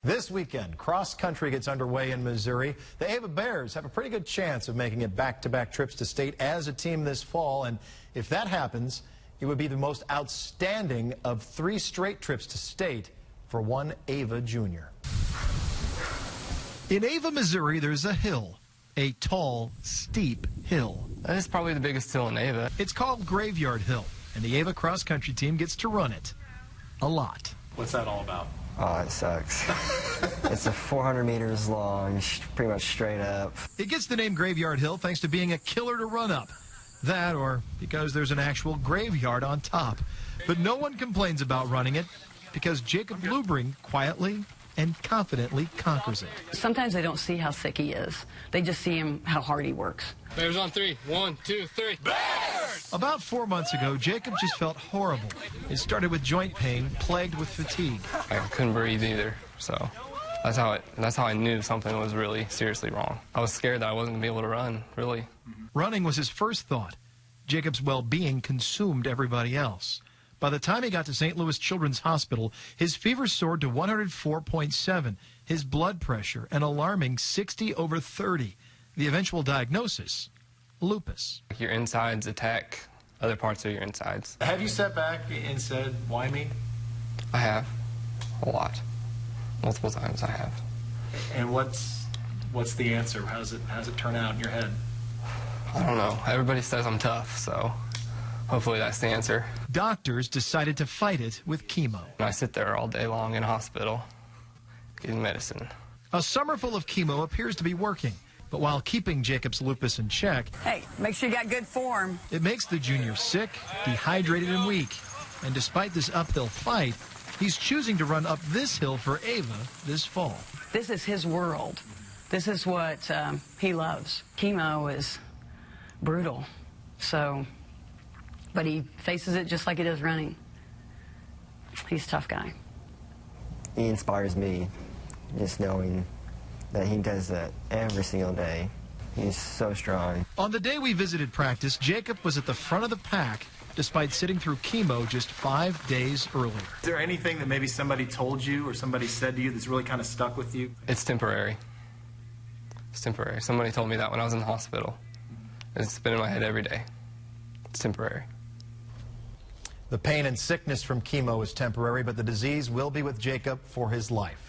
This weekend, cross country gets underway in Missouri. The Ava Bears have a pretty good chance of making it back-to-back trips to state as a team this fall. And if that happens, it would be the most outstanding of 3 straight trips to state for one Ava Jr. In Ava, Missouri, there's a hill, a tall, steep hill. That is probably the biggest hill in Ava. It's called Graveyard Hill, and the Ava cross country team gets to run it a lot. What's that all about? Oh, it sucks. It's 400 meters long, pretty much straight up. It gets the name Graveyard Hill thanks to being a killer to run up. That or because there's an actual graveyard on top. But no one complains about running it because Jacob Luebbering quietly and confidently conquers it. Sometimes they don't see how sick he is. They just see him how hard he works. Bears on 3. 1, 2, 3. Bears! About 4 months ago, Jacob just felt horrible. It started with joint pain, plagued with fatigue. I couldn't breathe either, so that's how I knew something was really seriously wrong. I was scared that I wasn't going to be able to run, really. Running was his first thought. Jacob's well-being consumed everybody else. By the time he got to St. Louis Children's Hospital, his fever soared to 104.7, his blood pressure an alarming 60/30. The eventual diagnosis, lupus. Your insides attack other parts of your insides. Have you sat back and said, why me? I have. A lot. Multiple times I have. And what's the answer? How does it turn out in your head? I don't know. Everybody says I'm tough, so hopefully that's the answer. Doctors decided to fight it with chemo. And I sit there all day long in a hospital getting medicine. A summer full of chemo appears to be working. But while keeping Jacob's lupus in check, Hey, make sure you got good form. it makes the junior sick, dehydrated, and weak. And despite this uphill fight, he's choosing to run up this hill for Ava this fall. This is his world. This is what he loves. Chemo is brutal, but he faces it just like he does running. He's a tough guy. He inspires me, just knowing that he does that every single day. He's so strong. On the day we visited practice, Jacob was at the front of the pack despite sitting through chemo just 5 days earlier. Is there anything that maybe somebody told you or somebody said to you that's really kind of stuck with you? It's temporary. It's temporary. Somebody told me that when I was in the hospital. It's been in my head every day. It's temporary. The pain and sickness from chemo is temporary, but the disease will be with Jacob for his life.